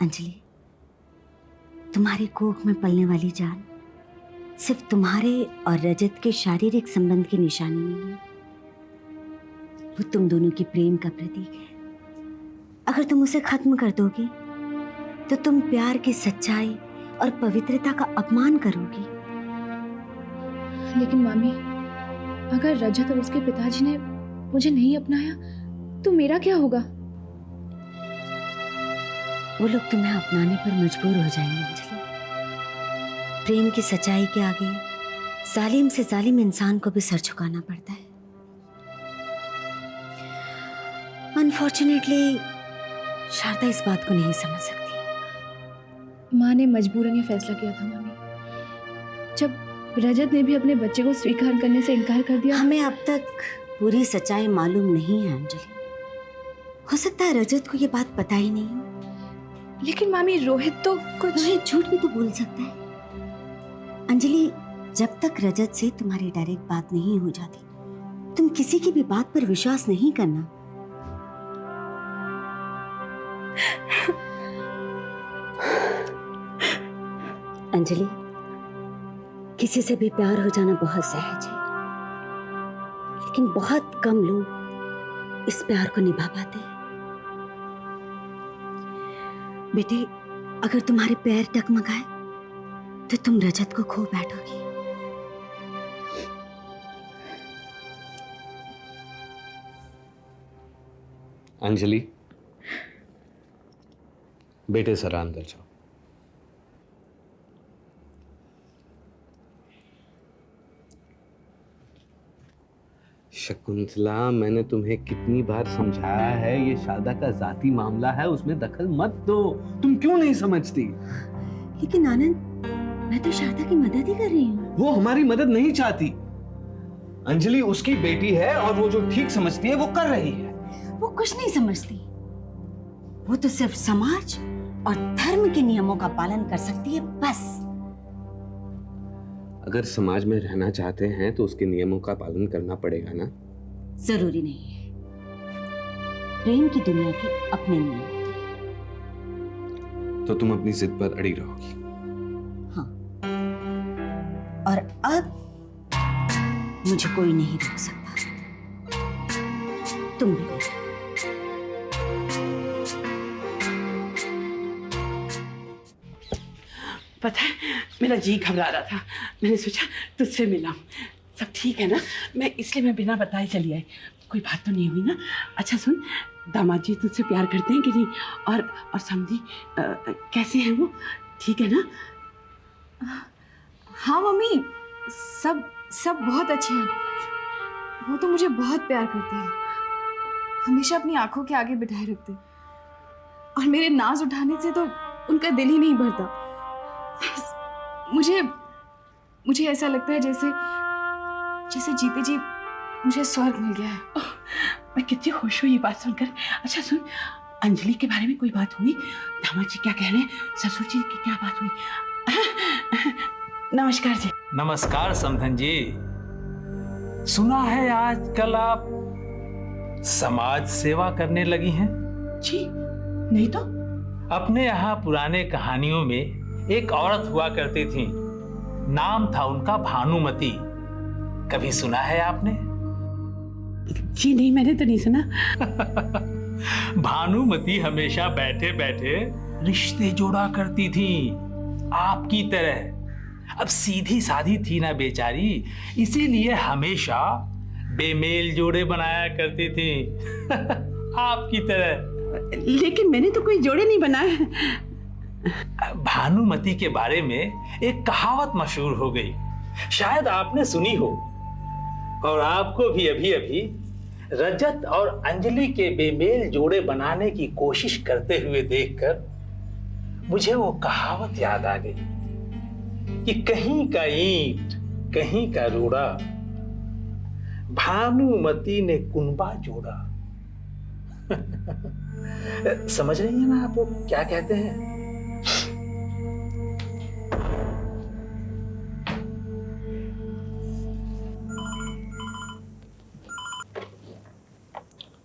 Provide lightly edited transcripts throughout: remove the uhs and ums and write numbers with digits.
अंजलि, तुम्हारी कोख में पलने वाली जान सिर्फ तुम्हारे और रजत के शारीरिक संबंध की निशानी नहीं है, वो तुम दोनों की प्रेम का प्रतीक है। अगर तुम उसे खत्म कर दोगी तो तुम प्यार की सच्चाई और पवित्रता का अपमान करोगी। लेकिन मामी, अगर रजत और उसके पिताजी ने मुझे नहीं अपनाया तो मेरा क्या होगा? वो लोग तुम्हें अपनाने पर मजबूर हो जाएंगे अंजलि। प्रेम की सच्चाई के आगे जालिम से जालिम इंसान को भी सर झुकाना पड़ता है। अनफॉर्चुनेटली शारदा इस बात को नहीं समझ सकती। माँ ने मजबूरन ये फैसला किया था मामी। जब रजत ने भी अपने बच्चे को स्वीकार करने से इनकार कर दिया। हमें अब तक पूरी सच्चाई मालूम नहीं है अंजलि। हो सकता है रजत को ये बात पता ही नहीं हो। लेकिन मामी, रोहित तो कुछ झूठ भी तो बोल सकता है अंजलि। जब तक रजत से तुम्हारी डायरेक्ट बात नहीं हो जाती, तुम किसी की भी बात पर विश्वास नहीं करना। अंजलि, किसी से भी प्यार हो जाना बहुत सहज है, लेकिन बहुत कम लोग इस प्यार को निभा पाते हैं। बेटे, अगर तुम्हारे पैर टकमगाए तो तुम रजत को खो बैठोगी। अंजलि, बेटे जरा अंदर जाओ। शकुंतला, मैंने तुम्हें कितनी बार समझाया है, ये शारदा का जाती मामला है, उसमें दखल मत दो। तुम क्यों नहीं समझती? लेकिन आनंद, मैं तो शारदा की मदद ही कर रही हूँ। वो हमारी मदद नहीं चाहती। अंजलि उसकी बेटी है और वो जो ठीक समझती है वो कर रही है। वो कुछ नहीं समझती। वो तो सिर्फ समाज और धर्म के नियमों का पालन कर सकती है, बस। अगर समाज में रहना चाहते हैं तो उसके नियमों का पालन करना पड़ेगा ना। जरूरी नहीं है। प्रेम की दुनिया के अपने नियम होते हैं। तो तुम अपनी जिद पर अड़ी रहोगी? हाँ, और अब मुझे कोई नहीं रोक सकता। तुम भी नहीं। पता है, मेरा जी घबरा रहा था। मैंने सोचा तुझसे मिला। सब ठीक है ना? मैं बिना बताए चली आई। कोई बात तो नहीं हुई ना? अच्छा सुन, दामाद जी तुझसे प्यार करते हैं कि नहीं? और समझी कैसे हैं वो? ठीक है ना? हाँ मम्मी, सब बहुत अच्छे हैं। वो तो मुझे बहुत प्यार करते हैं, हमेशा अपनी आंखों के आगे बिठाए रखते, और मेरे नाज उठाने से तो उनका दिल ही नहीं भरता। मुझे ऐसा लगता है जैसे जीते जी मुझे स्वर्ग मिल गया है। मैं कितनी खुश हुई ये बात सुनकर। अच्छा सुन, अंजलि के बारे में कोई बात हुई? दामाद जी क्या कह रहे हैं? ससुर जी की क्या बात हुई? नमस्कार जी। नमस्कार समधन जी। सुना है आजकल आप समाज सेवा करने लगी हैं? जी नहीं तो। अपने यहाँ पुराने कहानियों में एक औरत हुआ करती थी, नाम था उनका भानुमति। कभी सुना है आपने? जी नहीं, मैंने तो नहीं सुना। भानुमति हमेशा बैठे बैठे रिश्ते जोड़ा करती थी, आपकी तरह। अब सीधी साधी थी ना बेचारी, इसीलिए हमेशा बेमेल जोड़े बनाया करती थी। आपकी तरह। लेकिन मैंने तो कोई जोड़े नहीं बनाए। भानुमति के बारे में एक कहावत मशहूर हो गई, शायद आपने सुनी हो। और आपको भी अभी अभी रजत और अंजलि के बेमेल जोड़े बनाने की कोशिश करते हुए देखकर मुझे वो कहावत याद आ गई कि कहीं का ईंट कहीं का रोड़ा, भानुमति ने कुनबा जोड़ा। समझ रही हैं ना आप वो क्या कहते हैं?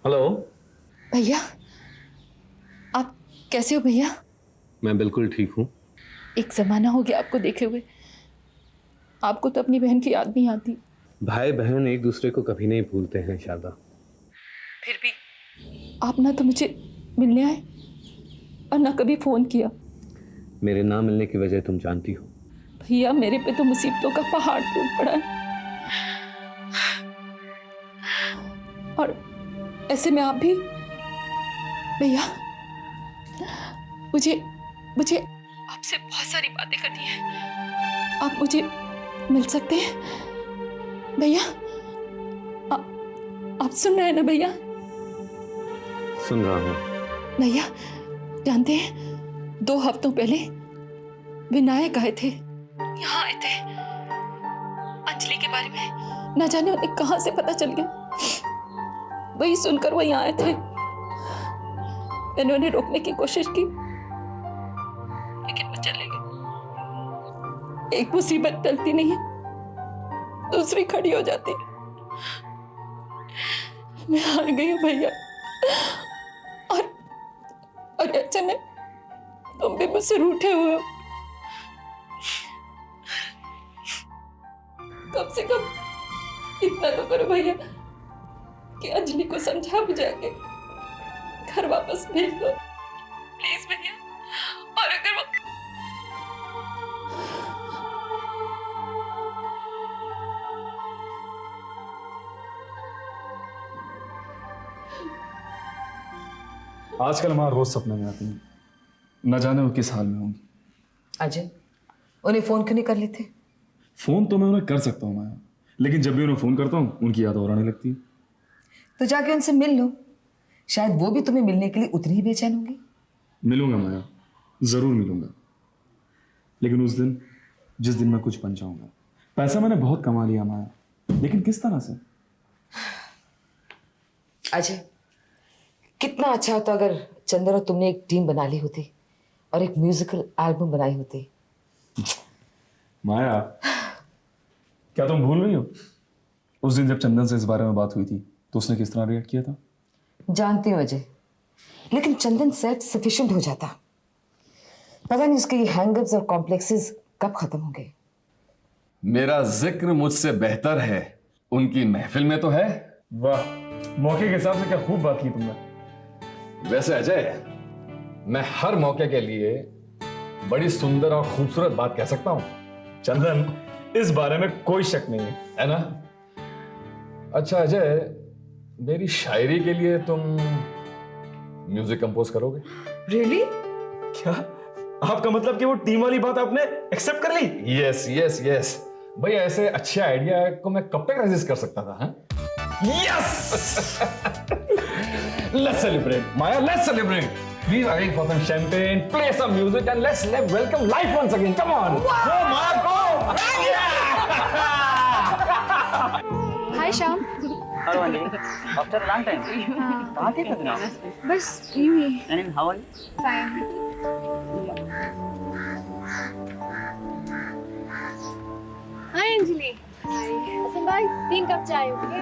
हेलो भैया, आप कैसे हो भैया? मैं बिल्कुल ठीक हूँ। एक जमाना हो गया आपको देखे हुए। आपको तो अपनी बहन की याद नहीं आती। भाई बहन एक दूसरे को कभी नहीं भूलते हैं शारदा। फिर भी आप ना तो मुझे मिलने आए और ना कभी फोन किया। मेरे ना मिलने की वजह तुम जानती हो। भैया मेरे पे तो मुसीबतों का पहाड़ टूट पड़ा है, और ऐसे में आप भी। भैया मुझे मुझे आपसे बहुत सारी बातें करनी है। आप मुझे मिल सकते हैं भैया? आप सुन रहे हैं ना भैया? सुन रहा हूँ। भैया जानते हैं 2 हफ्तों पहले विनायक आए थे, यहाँ आए थे। अंजलि के बारे में ना जाने उन्हें कहां से पता चल गया। वही सुनकर वो यहाँ आए थे। मैंने उन्हें रोकने की कोशिश की लेकिन वो चले गए। एक मुसीबत टलती नहीं है, दूसरी खड़ी हो जाती है। मैं हार गई हूँ भैया, और ऐसे में तुम भी मुझसे रूठे हुए हो। कम से कम इतना तो करो भैया कि अंजलि को समझा बुझा के घर वापस भेज दो प्लीज भैया। और अगर वो आजकल हमारा रोज सपने में आती हैं, न जाने वो किस हाल में होंगी। अजय, उन्हें फोन क्यों नहीं कर लेते? फोन तो मैं उन्हें कर सकता हूँ माया, लेकिन जब भी उन्हें फोन करता हूँ उनकी याद और आने लगती है। तो जाके उनसे मिल लो, शायद वो भी तुम्हें मिलने के लिए उतनी ही बेचैन होंगी। मिलूंगा माया, जरूर मिलूंगा, लेकिन उस दिन जिस दिन मैं कुछ बन जाऊंगा। पैसा मैंने बहुत कमा लिया माया, लेकिन किस तरह से? अजय, कितना अच्छा होता अगर चंदर और तुमने एक टीम बना ली होती और एक म्यूजिकल एल्बम बनाई होती। माया, क्या तुम भूल गई हो उस दिन जब चंदन से इस बारे में बात हुई थी तो उसने किस तरह रिएक्ट किया था? जानती हूँ अजय, लेकिन चंदन सेल्फ सफिशिएंट हो जाता। पता नहीं उसके ये हैंगअप्स और कॉम्प्लेक्सेस कब खत्म होंगे। मेरा जिक्र मुझसे बेहतर है, उनकी महफिल में तो है। वाह, मौके के हिसाब से क्या खूब बात की तुमने। वैसे अजय, मैं हर मौके के लिए बड़ी सुंदर और खूबसूरत बात कह सकता हूं। चंदन, इस बारे में कोई शक नहीं है ना? अच्छा अजय, मेरी शायरी के लिए तुम म्यूजिक कंपोज करोगे? रियली? क्या आपका मतलब कि वो टीम वाली बात आपने एक्सेप्ट कर ली? यस यस यस भाई, ऐसे अच्छे आइडिया को मैं कब तक रेजिस्ट कर सकता था? Yes! Let's celebrate, Maya. Let's celebrate. Please arrange for some champagne, play some music, and let's welcome life once again. Come on. Wow. Go, Maya, go. Hi Shyam. Hello, Anjali. After a long time. कहाँ थे तुम ना? बस यूं ही। And how are you? Fine. Hi Anjali. Hi. Hasan भाई 3 cup चाय okay?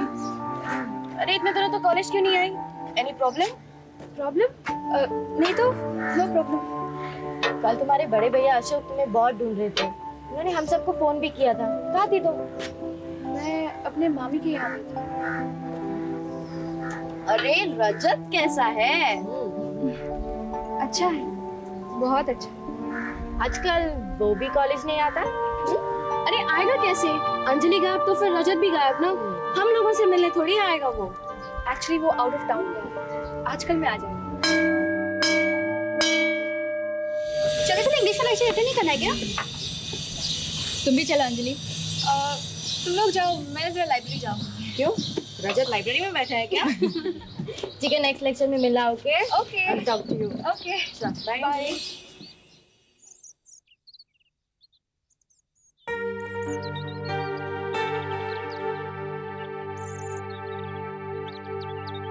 अरे इतने दिनों तो कॉलेज क्यों नहीं आई? Any problem? नहीं तो नो प्रॉब्लम। कल तुम्हारे बड़े भैया अशोक तुम्हें बहुत ढूंढ रहे थे, उन्होंने हम सबको फोन भी किया था। कहाँ थी तुम? मैं अपने मामी के यहाँ पे थी। अरे रजत कैसा है? अच्छा है, बहुत अच्छा। आजकल वो भी कॉलेज नहीं आता? अरे आएगा कैसे? अंजलि गायब तो फिर रजत भी गायब ना। हम लोगों से मिलने थोड़ी आएगा वो। एक्चुअली वो आउट ऑफ टाउन गया, आजकल मैं आ जाऊंगी। चलो तुम्हें इंग्लिश का लेक्चर अटेंड नहीं करना है क्या? तुम भी चलो अंजलि। तुम लोग जाओ, मैं जरा लाइब्रेरी जाऊँ। क्यों? रजत लाइब्रेरी में बैठा है क्या? ठीक है, नेक्स्ट लेक्चर में मिलना। Okay okay, talk to you. Okay, bye bye.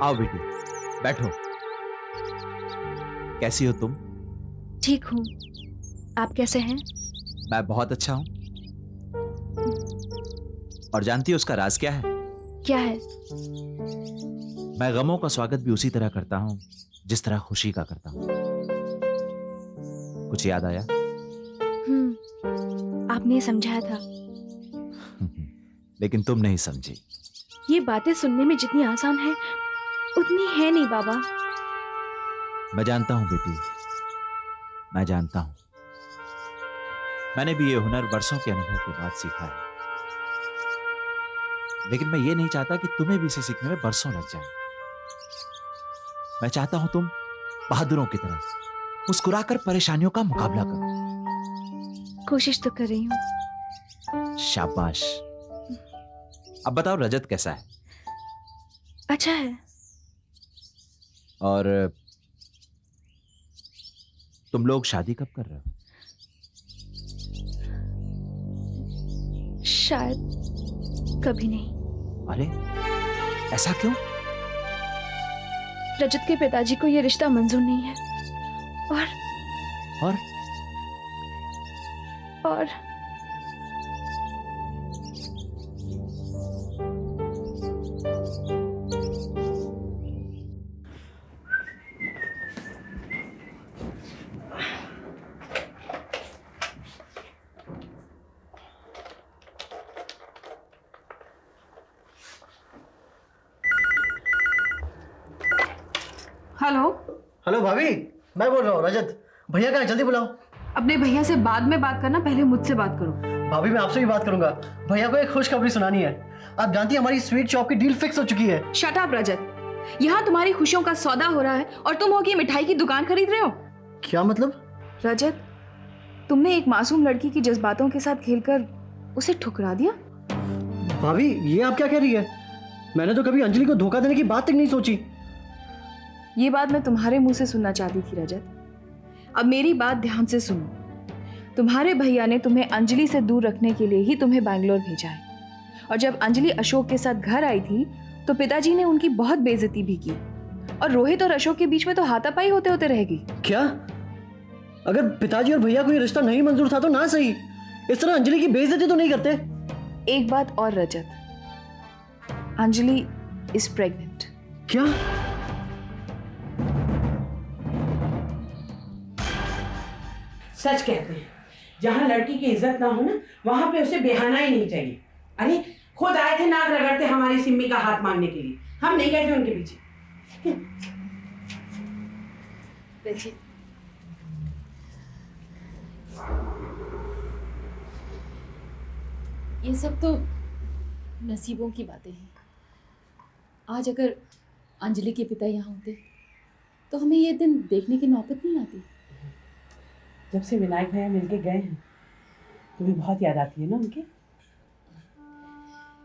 आओ बेटी, बैठो। कैसी हो तुम? ठीक हूँ, आप कैसे हैं? मैं बहुत अच्छा हूं। और जानती हो उसका राज क्या है? क्या है? मैं गमों का स्वागत भी उसी तरह करता हूं जिस तरह खुशी का करता हूं। कुछ याद आया? आपने समझाया था। लेकिन तुम नहीं समझी। ये बातें सुनने में जितनी आसान है उतनी है नहीं बाबा। मैं जानता हूं बेटी, मैं जानता हूं। मैंने भी ये हुनर वर्षों के अनुभव के बाद सीखा है। लेकिन मैं ये नहीं चाहता कि तुम्हें भी इसे सीखने में बरसों लग जाए। मैं चाहता हूं तुम बहादुरों की तरह मुस्कुराकर परेशानियों का मुकाबला करो। कोशिश तो कर रही हूँ। शाबाश। अब बताओ रजत कैसा है? अच्छा है। और तुम लोग शादी कब कर रहे हो? शायद कभी नहीं। अरे ऐसा क्यों? रजत के पिताजी को यह रिश्ता मंजूर नहीं है। और हेलो। हेलो भाभी, मैं बोल रहा हूँ रजत। भैया कहाँ है? जल्दी बुलाओ। अपने भैया से बाद में बात करना, पहले मुझसे बात करो। भाभी मैं आपसे भी बात करूंगा। भैया को एक खुशखबरी सुनानी है। आप जानती हैं हमारी स्वीट शॉप की डील फिक्स हो चुकी है। शट अप रजत। यहाँ तुम्हारी खुशियों का सौदा हो रहा है और तुम हो कि मिठाई की दुकान खरीद रहे हो। क्या मतलब? रजत, तुमने एक मासूम लड़की की जज्बातों के साथ खेलकर उसे ठुकरा दिया। भाभी ये आप क्या कह रही है? मैंने तो कभी अंजलि को धोखा देने की बात तक नहीं सोची। ये बात मैं तुम्हारे मुंह से सुनना चाहती थी रजत। अब मेरी बात ध्यान से सुनो। तुम्हारे भैया ने तुम्हें अंजलि से दूर रखने के लिए ही तुम्हें बैंगलोर भेजा है। और जब अंजलि अशोक के साथ घर आई थी तो पिताजी ने उनकी बहुत बेइज्जती भी की। और रोहित और अशोक के बीच में तो हाथापाई होते होते रह गई। क्या? अगर पिताजी और भैया को ये रिश्ता नहीं मंजूर था तो ना सही, इस तरह अंजलि की बेइज्जती तो नहीं करते। एक बात और रजत, अंजलि इज प्रेग्नेंट। क्या? सच कहते हैं, जहाँ लड़की की इज्जत ना हो ना, वहां पे उसे बेहाना ही नहीं चाहिए। अरे खुद आए थे नाक रगड़ते हमारी सिम्मी का हाथ मांगने के लिए, हम नहीं गए थे उनके पीछे। देखिए, ये सब तो नसीबों की बातें हैं। आज अगर अंजलि के पिता यहाँ होते तो हमें ये दिन देखने की नौबत नहीं आती। जब से विनायक भैया मिलके गए हैं, तुम्हें बहुत याद आती है ना उनकी?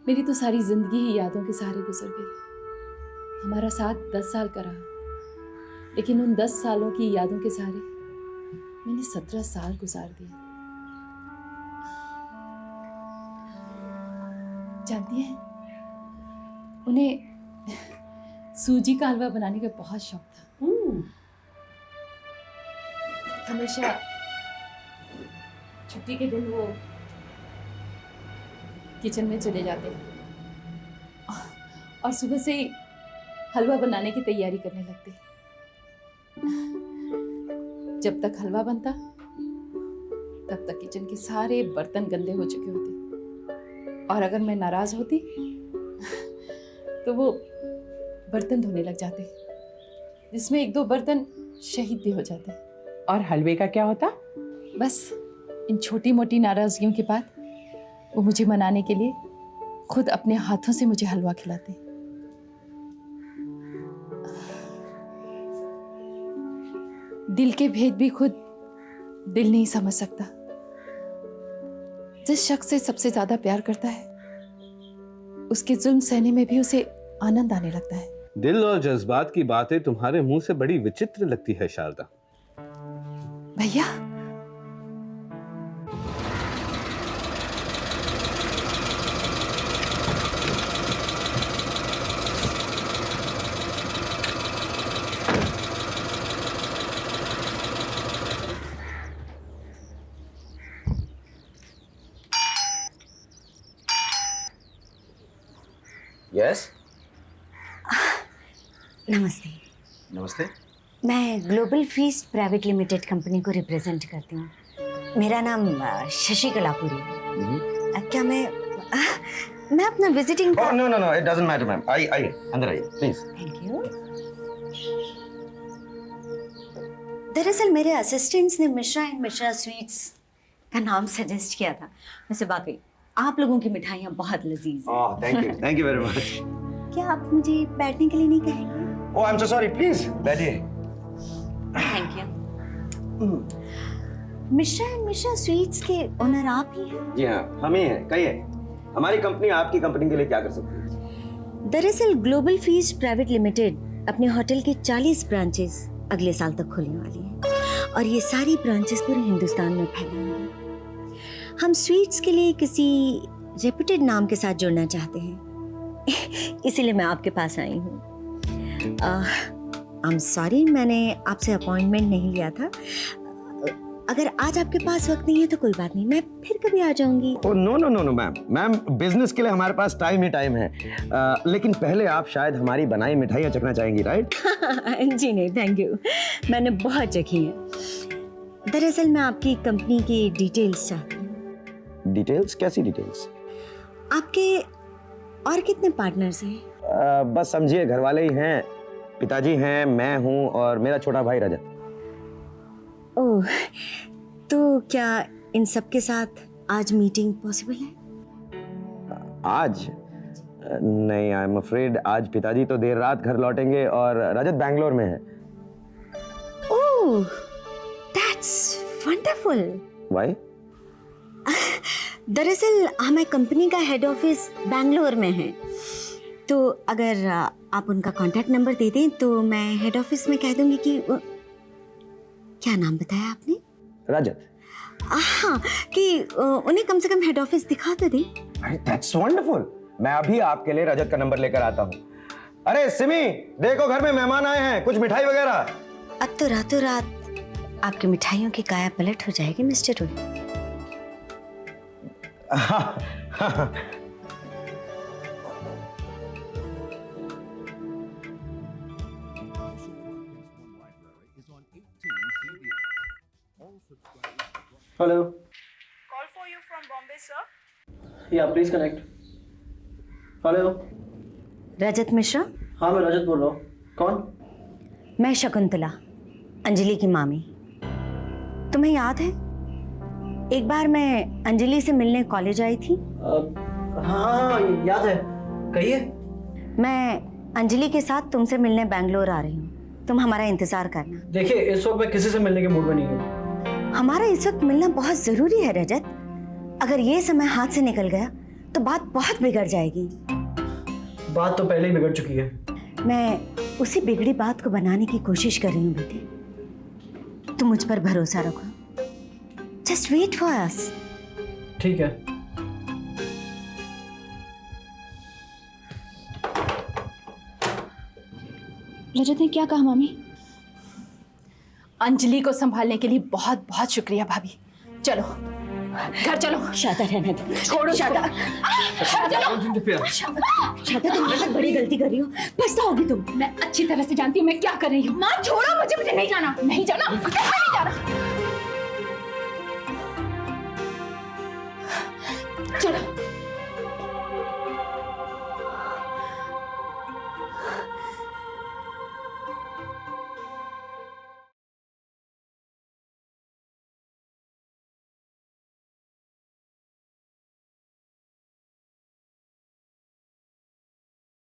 मेरी तो सारी जिंदगी ही यादों के सहारे गुजर गई। हमारा साथ 10 साल का रहा, लेकिन उन 10 सालों की यादों के सहारे मैंने 17 साल गुजार दिए। जानती हैं, उन्हें सूजी का हलवा बनाने का बहुत शौक था। हमेशा छुट्टी के दिन वो किचन में चले जाते और सुबह से ही हलवा बनाने की तैयारी करने लगते। जब तक हलवा बनता तब तक किचन के सारे बर्तन गंदे हो चुके होते, और अगर मैं नाराज होती तो वो बर्तन धोने लग जाते, जिसमें 1-2 बर्तन शहीद भी हो जाते। और हलवे का क्या होता? बस इन छोटी मोटी नाराजगियों के बाद वो मुझे मनाने के लिए खुद अपने हाथों से मुझे हलवा खिलाते। दिल के भेद भी खुद दिल नहीं समझ सकता। जिस शख्स से सबसे ज्यादा प्यार करता है, उसके जुल्म सहने में भी उसे आनंद आने लगता है। दिल और जज्बात की बातें तुम्हारे मुंह से बड़ी विचित्र लगती है शारदा। भैया, यस। नमस्ते। नमस्ते। मैं global feast private limited company को रिप्रेजेंट करती हूँ। मेरा नाम शशि कलापुरी है। क्या मैं अपना visiting no no no, it doesn't matter ma'am. आइए अंदर आइए प्लीज। Thank you. दरअसल मेरे असिस्टेंट्स ने मिश्रा एंड मिश्रा स्वीट्स का नाम सजेस्ट किया था। वैसे वाकई आप लोगों की मिठाइयाँ बहुत लजीज हैं। Oh thank you very much. क्या आप मुझे बैठने के लिए नहीं कहेंगे? Oh I am so sorry, please बैठिए। Thank you. Mishra and Mishra sweets के ओनर आप ही हैं? जी हाँ, हम ही हैं। कहिए, हमारी कंपनी आपकी कंपनी के लिए क्या कर सकती है? दरअसल ग्लोबल फीस्ट प्राइवेट लिमिटेड अपने होटल के 40 ब्रांचेस अगले साल तक खोलने वाली है और ये सारी ब्रांचेस पूरे हिंदुस्तान में फैलेंगी। हम स्वीट्स के लिए किसी रेप्यूटेड नाम के साथ जुड़ना चाहते हैं, इसीलिए मैं आपके पास आई हूँ। आई एम सॉरी, मैंने आपसे अपॉइंटमेंट नहीं लिया था। अगर आज आपके पास वक्त नहीं है तो कोई बात नहीं, मैं फिर कभी आ जाऊंगी। Oh no no no no ma'am, business के लिए हमारे पास टाइम ही टाइम है। लेकिन पहले आप शायद हमारी बनाई मिठाइयाँ चखना चाहेंगी, राइट? जी नहीं, थैंक यू, मैंने बहुत चखी है। दरअसल मैं आपकी कंपनी की डिटेल्स चाहती हूँ। डिटेल्स? कैसी डिटेल्स? आपके और कितने पार्टनर्स हैं? बस समझिए घर वाले ही हैं। पिताजी हैं, मैं हूँ और मेरा छोटा भाई रजत। ओह, तो क्या इन सब के साथ आज मीटिंग पॉसिबल है? आज? नहीं, आई एम अफ्रेड आज पिताजी तो देर रात घर लौटेंगे और रजत बैंगलोर में है। ओह, दैट्स वंडरफुल। व्हाई? दरअसल हमारी कंपनी का हेड ऑफिस बैंगलोर में है, तो अगर आप उनका कांटेक्ट नंबर दे दें तो मैं हेड ऑफिस में कह दूंगी कि क्या नाम बताया आपने? रजत। हाँ, कि उन्हें कम से कम हेड ऑफिस दिखा तो दें। अरे दैट्स वंडरफुल। मैं अभी आपके लिए रजत का नंबर लेकर आता हूँ। अरे सिमी, देखो घर में मेहमान आए हैं, कुछ मिठाई वगैरह। अब तो रातों रात आपकी मिठाइयों की काया पलट हो जाएगी mister Rohit. Hello. Call for you from Bombay, sir. या प्लीज कनेक्ट। हेलो। रजत मिश्रा? हाँ मैं रजत बोल रहा हूँ। कौन? मैं शकुंतला, अंजलि की मामी। तुम्हें याद है एक बार मैं अंजलि से मिलने कॉलेज आई थी? हाँ याद है, कहिए। मैं अंजलि के साथ तुमसे मिलने बैंगलोर आ रही हूँ, तुम हमारा इंतजार करना। देखिए इस वक्त मैं किसी से मिलने के मूड में नहीं हूँ। हमारा इस वक्त मिलना बहुत जरूरी है रजत। अगर ये समय हाथ से निकल गया तो बात बहुत बिगड़ जाएगी। बात तो पहले ही बिगड़ चुकी है। मैं उसी बिगड़ी बात को बनाने की कोशिश कर रही हूँ बेटे, तुम मुझ पर भरोसा रखो। Just wait for us. ठीक है। रजत ने क्या कहा मामी? अंजलि को संभालने के लिए बहुत बहुत शुक्रिया भाभी। चलो घर चलो। शादा रहने दो। छोड़ो शादा। शादा तुम बहुत बड़ी गलती कर रही हो, पछताओगी तुम। मैं अच्छी तरह से जानती हूँ मैं क्या कर रही हूँ। माँ छोड़ो मुझे, मुझे नहीं जाना। नहीं जाना, नहीं जाना।